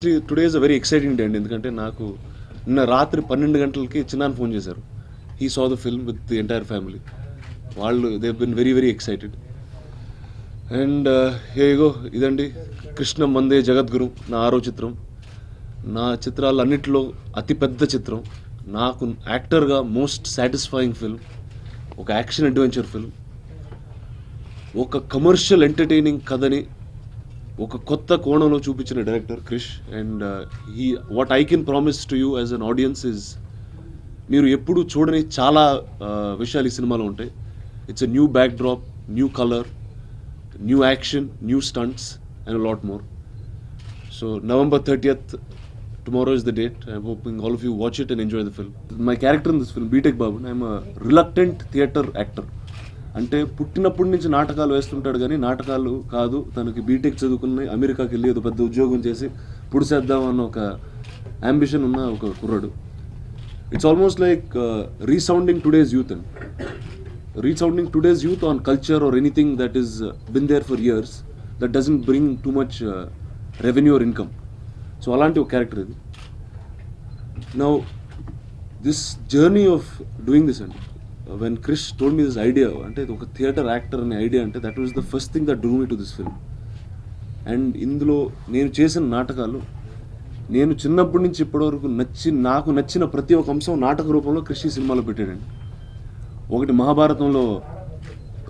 Today is a very exciting day అండి. ఎందుకంటే నాకు నిన్న రాత్రి 12 గంటలకి చిన్నాన్న ఫోన్ చేశారు. He saw the film with the entire family. వాళ్ళు they been very very excited. And ago ఇదండి కృష్ణ మందే జగద్గురు నా 6వ చిత్రం. నా చిత్రాలు అన్నిటిలో అతిపెద్ద చిత్రం. నాకు యాక్టర్గా మోస్ట్ సాటిస్ఫైయింగ్ ఫిల్మ్. ఒక యాక్షన్ అడ్వెంచర్ ఫిల్మ్. ఒక కమర్షియల్ ఎంటర్టైనింగ్ కథని ఒక కొత్త కోణంలో చూపించిన డైరెక్టర్ క్రిష్. అండ్ ఈ what I can promise to you as an audience is మీరు ఎప్పుడు చూడని చాలా విషయాలు ఈ సినిమాలో ఉంటాయి. It's a new backdrop, new colour, new action, new stunts and lot more. So November 30th, tomorrow is the date. I'm hoping all of you watch it and enjoy the film. My character in this film, B.Tech Babu, I'm a reluctant theatre actor. అంటే పుట్టినప్పటి నుంచి నాటకాలు వేస్తుంటాడు కానీ నాటకాలు కాదు, తనకి BTech చదువుకుని అమెరికాకి వెళ్ళి ఏదో పెద్ద ఉద్యోగం చేసి పుడిసేద్దాం అన్న ఒక అంబిషన్ ఉన్న ఒక కుర్రాడు. It's almost like resounding today's youth and resounding today's youth on culture or anything that is been there for years that doesn't bring too much revenue or income. So అలాంటి ఒక క్యారెక్టర్ ఇది. Now this journey of doing this అండి, when Krish told me this idea, అంటే ఒక theatre actor అనే idea, అంటే that was the first thing that drew me to this film. And ఇందులో నేను చేసిన నాటకాలు, నేను చిన్నప్పటి నుంచి ఇప్పటివరకు నాకు నచ్చిన ప్రతి ఒక్క అంశం నాటక రూపంలో క్రిష్ ఈ సినిమాలో పెట్టాడండి. ఒకటి, మహాభారతంలో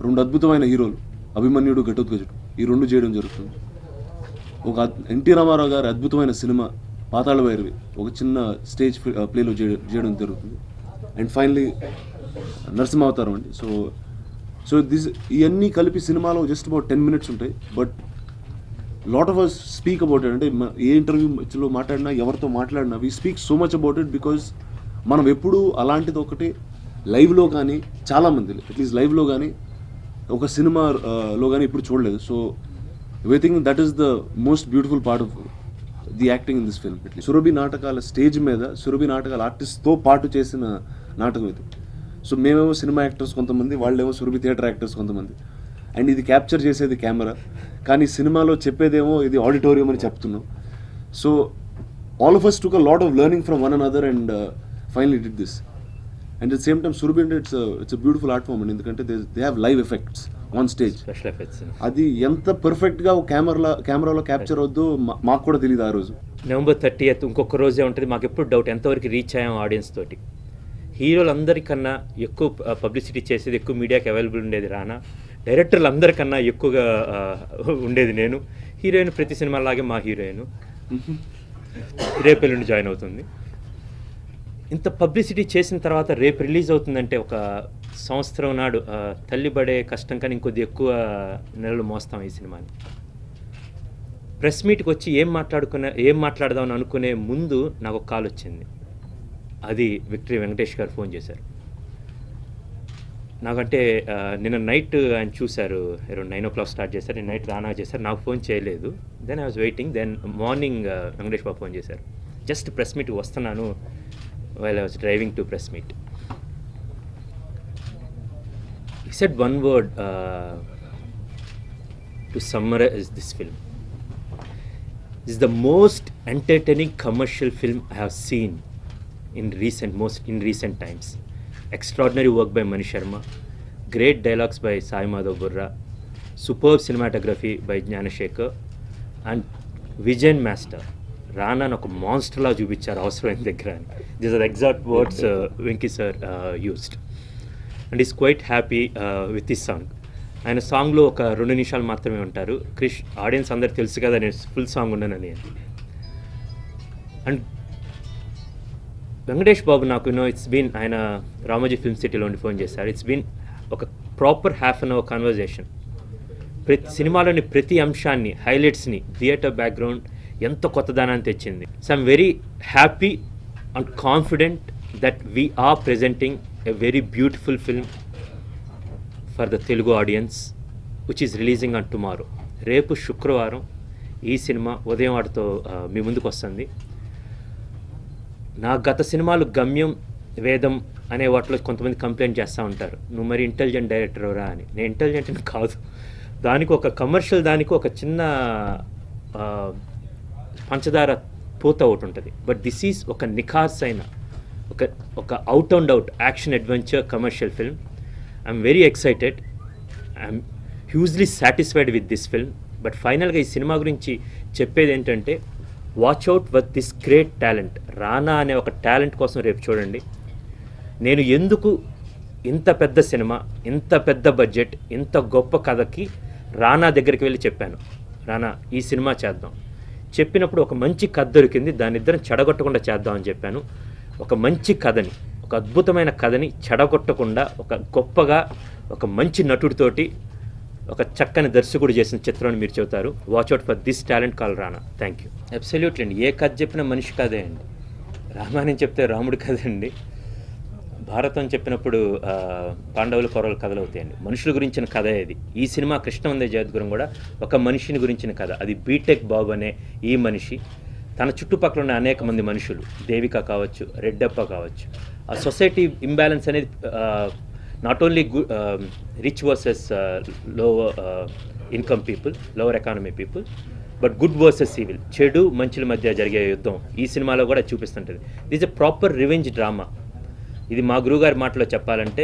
2 అద్భుతమైన హీరోలు అభిమన్యుడు, ఘటోత్కచుడు, ఈ 2 చేయడం జరుగుతుంది. ఒక ఎన్టీ రామారావు గారి అద్భుతమైన సినిమా పాతాళ భైరవి ఒక చిన్న స్టేజ్ ప్లేలో చేయడం జరుగుతుంది. అండ్ ఫైనలీ నరసింహావతారం అండి. సో ఇవన్నీ కలిపి సినిమాలో జస్ట్ అబౌట్ 10 minutes ఉంటాయి. But lot of us speak about it. అంటే ఏ ఇంటర్వ్యూలో మాట్లాడినా, ఎవరితో మాట్లాడినా, we speak so much about it because మనం ఎప్పుడు అలాంటిది ఒకటి లైవ్లో కానీ, చాలామంది అట్లీస్ట్ లైవ్లో కానీ ఒక సినిమాలో కానీ ఇప్పుడు చూడలేదు. So I think that is the most beautiful part of the acting in this film. Surabhi నాటకాల స్టేజ్ మీద సురభి నాటకాల ఆర్టిస్ట్తో పాటు చేసిన నాటకం ఇది. సో మేమేమో సినిమా యాక్టర్స్ కొంతమంది, వాళ్ళేమో సురభి థియేటర్ యాక్టర్స్ కొంతమంది. అండ్ ఇది క్యాప్చర్ చేసేది కెమెరా, కానీ సినిమాలో చెప్పేదేమో ఇది ఆడిటోరియం అని చెప్తున్నాం. So all of us took a lot of learning from one another and finally did this. And at same time Surabhi అంటే it's a beautiful art form అండి. ఎందుకంటే they have live effects on stage. అది ఎంత పర్ఫెక్ట్గా కెమెరాలో capture అవుద్దో మాకు కూడా తెలియదు ఆ రోజు. November 30th ఇంకొక రోజే ఉంటుంది. మాకు ఎప్పుడు డౌట్ ఎంతవరకు రీచ్ అయ్యాం ఆడియన్స్ తోటి. హీరోలందరికన్నా ఎక్కువ పబ్లిసిటీ చేసేది, ఎక్కువ మీడియాకి అవైలబుల్ ఉండేది రానా. డైరెక్టర్లు అందరికన్నా ఎక్కువగా ఉండేది నేను. హీరోయిన్ ప్రతి సినిమాలాగే మా హీరోయిన్ రేపు ఎల్లుండి జాయిన్ అవుతుంది. ఇంత పబ్లిసిటీ చేసిన తర్వాత రేపు రిలీజ్ అవుతుందంటే ఒక సంవత్సరం నాడు తల్లి పడే కష్టం కానీ ఇంకొద్ది ఎక్కువ నెలలు మోస్తాం ఈ సినిమాని. ప్రెస్ మీట్కి వచ్చి ఏం మాట్లాడదామని అనుకునే ముందు నాకు ఒక కాల్ వచ్చింది. అది విక్టరీ వెంకటేష్ గారు ఫోన్ చేశారు. నాకంటే నిన్న నైట్ ఆయన చూశారు, అరౌండ్ 9 o'clock స్టార్ట్ చేశారు. నేను నైట్ రానా చేశారు, నాకు ఫోన్ చేయలేదు. Then I was waiting. Then morning Venkatesh Babu phone చేశారు. జస్ట్ ప్రెస్ మీట్కి వస్తున్నాను, while I was driving to press meet. He said one word to summarize this film. This is the most entertaining commercial film I have seen in recent times. Extraordinary work by Mani Sharma, great dialogues by Sai Madhav Burra, superb cinematography by Jnanashekar, and Vijayan Master. Rana నాకు మాన్స్టర్లా చూపించారు అవసరమైన దగ్గర అని. These are the exact words Venki sir used. And he's quite happy with this song. ఆయన సాంగ్లో ఒక 2 నిమిషాలు మాత్రమే ఉంటారు. క్రిష్ ఆడియన్స్ అందరు తెలుసు కదా నేను ఫుల్ సాంగ్ ఉండనని. అండ్ వెంకటేష్ బాబు నాకు ఇట్స్ బీన్, ఆయన రామోజీ ఫిల్మ్ సిటీలో ఉండి ఫోన్ చేశారు. ఇట్స్ బీన్ ఒక ప్రాపర్ ½ an hour కాన్వర్జేషన్. ప్రతి సినిమాలోని ప్రతి అంశాన్ని, హైలైట్స్ని, థియేటర్ బ్యాక్గ్రౌండ్ ఎంత కొత్తదనాన్ని తెచ్చింది. So I'm very happy and confident that we are presenting a very beautiful film for the Telugu audience which is releasing on tomorrow. రేపు శుక్రవారం ఈ సినిమా ఉదయం వాటితో మీ ముందుకు వస్తుంది. నా గత సినిమాలు గమ్యం, వేదం అనే వాటిలో కొంతమంది కంప్లైంట్ చేస్తూ ఉంటారు, నువ్వు మరి ఇంటెలిజెంట్ డైరెక్టర్రా అని. నేను ఇంటెలిజెంట్ అని కాదు, దానికి ఒక కమర్షియల్, దానికి ఒక చిన్న పంచదార పోతా ఒకటి ఉంటుంది. బట్ దిస్ ఈజ్ ఒక నిఖార్స్ అయిన ఒక out and out action adventure commercial film. I'm very excited, I'm hugely satisfied with this film. But ఫైనల్గా ఈ సినిమా గురించి చెప్పేది ఏంటంటే, watch out with this great talent. రానా అనే ఒక టాలెంట్ కోసం రేపు చూడండి. నేను ఎందుకు ఇంత పెద్ద సినిమా, ఇంత పెద్ద బడ్జెట్, ఇంత గొప్ప కథకి రానా దగ్గరికి వెళ్ళి చెప్పాను, రానా ఈ సినిమా చేద్దాం. చెప్పినప్పుడు ఒక మంచి కథ దొరికింది, దాని ఇద్దరం చెడగొట్టకుండా చేద్దామని చెప్పాను. ఒక మంచి కథని, ఒక అద్భుతమైన కథని చెడగొట్టకుండా ఒక గొప్పగా ఒక మంచి నటుడితోటి ఒక చక్కని దర్శకుడు చేసిన చిత్రాన్ని మీరు చెబుతారు. Watch out for this talent call Rana. Thank you. Absolutely అండి. ఏ కథ చెప్పినా మనిషి కథే అండి. రామాయణం చెప్తే రాముడి కథ అండి. భారతం చెప్పినప్పుడు పాండవుల కౌరవుల కథలు అవుతాయండి. మనుషుల గురించిన కథ ఇది. ఈ సినిమా కృష్ణవందే జగద్గురం కూడా ఒక మనిషిని గురించిన కథ. అది బీటెక్ బాబు అనే ఈ మనిషి తన చుట్టుపక్కల ఉన్న అనేక మంది మనుషులు, దేవిక కావచ్చు, రెడ్డప్ప కావచ్చు, ఆ సొసైటీ ఇంబ్యాలెన్స్ అనేది not only rich versus lower income people, lower economy people, but good versus evil, చెడు మంచుల మధ్య జరిగే యుద్ధం ఈ సినిమాలో కూడా చూపిస్తుంటుంది. This a proper revenge drama. ఇది మా గురువుగారి మాటలో చెప్పాలంటే,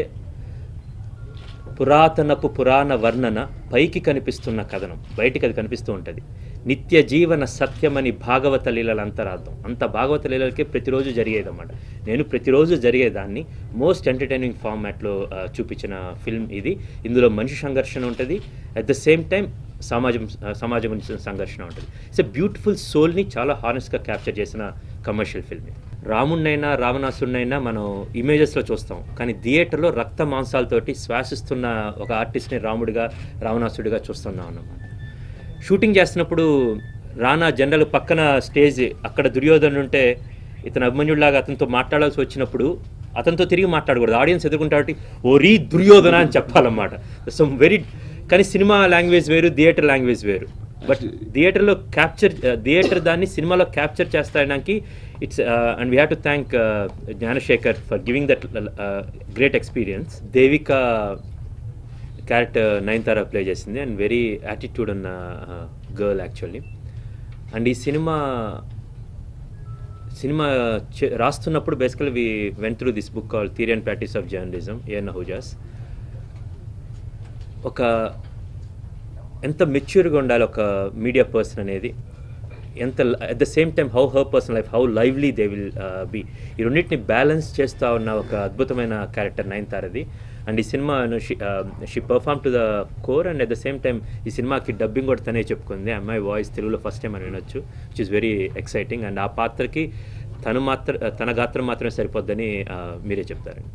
పురాతనపు పురాణ వర్ణన పైకి కనిపిస్తున్న కథనం, బయటికి అది కనిపిస్తూ ఉంటుంది. నిత్య జీవన సత్యమని భాగవత లీలల అంతరార్థం. అంత భాగవత లీలలకే ప్రతిరోజు జరిగేదన్నమాట. నేను ప్రతిరోజు జరిగేదాన్ని మోస్ట్ ఎంటర్టైనింగ్ ఫార్మాట్లో చూపించిన ఫిల్మ్ ఇది. ఇందులో మనిషి సంఘర్షణ ఉంటుంది, అట్ ద సేమ్ టైం సమాజం గురించి సంఘర్షణ ఉంటుంది. ఇట్స్ ఎ బ్యూటిఫుల్ సోల్ని చాలా హానెస్ట్గా క్యాప్చర్ చేసిన కమర్షియల్ ఫిల్మ్ ఇది. రాముడినైనా రావణాసుడినైనా మనం ఇమేజెస్లో చూస్తాం, కానీ థియేటర్లో రక్త మాంసాలతోటి శ్వాసిస్తున్న ఒక ఆర్టిస్ట్ని రాముడిగా రావణాసుడిగా చూస్తున్నాం అన్నమాట. షూటింగ్ చేస్తున్నప్పుడు రానా జనరల్ పక్కన స్టేజ్ అక్కడ దుర్యోధను ఉంటే ఇతను అభిమన్యుడిలాగా అతనితో మాట్లాడాల్సి వచ్చినప్పుడు అతనితో తిరిగి మాట్లాడకూడదు, ఆడియన్స్ ఎదుర్కొంటే కాబట్టి ఓ దుర్యోధన అని చెప్పాలన్నమాట. సో వెరీ, కానీ సినిమా లాంగ్వేజ్ వేరు, థియేటర్ లాంగ్వేజ్ వేరు. బట్ థియేటర్లో థియేటర్ దాన్ని సినిమాలో క్యాప్చర్ చేస్తాడానికి it's and we have to thank Gnanasekhar for giving that great experience. Devika character Nayanthara play చేసింది అండ్ వెరీ యాటిట్యూడ్ ఉన్న గర్ల్ యాక్చువల్లీ. అండ్ ఈ సినిమా రాస్తున్నప్పుడు basically we went through this book called theory and practice of journalism, A N Ahuja's. ఒక ఎంత మెచ్యూర్గా ఉండాలి ఒక media person అనేది, ఎంత at the same time how her personal life, how lively they will be, ఈ రెండింటిని బ్యాలెన్స్ చేస్తూ ఉన్న ఒక అద్భుతమైన క్యారెక్టర్ నయనతారది. అండ్ ఈ సినిమా she perform to the core and at the same time ఈ సినిమాకి డబ్బింగ్ కూడా తనే చెప్పుకుంది. అమ్మాయి వాయిస్ తెలుగులో ఫస్ట్ టైం అని వినొచ్చు, which is very exciting. And ఆ పాత్రకి తన గాత్రం మాత్రమే సరిపోద్దని మీరే చెప్తారండి.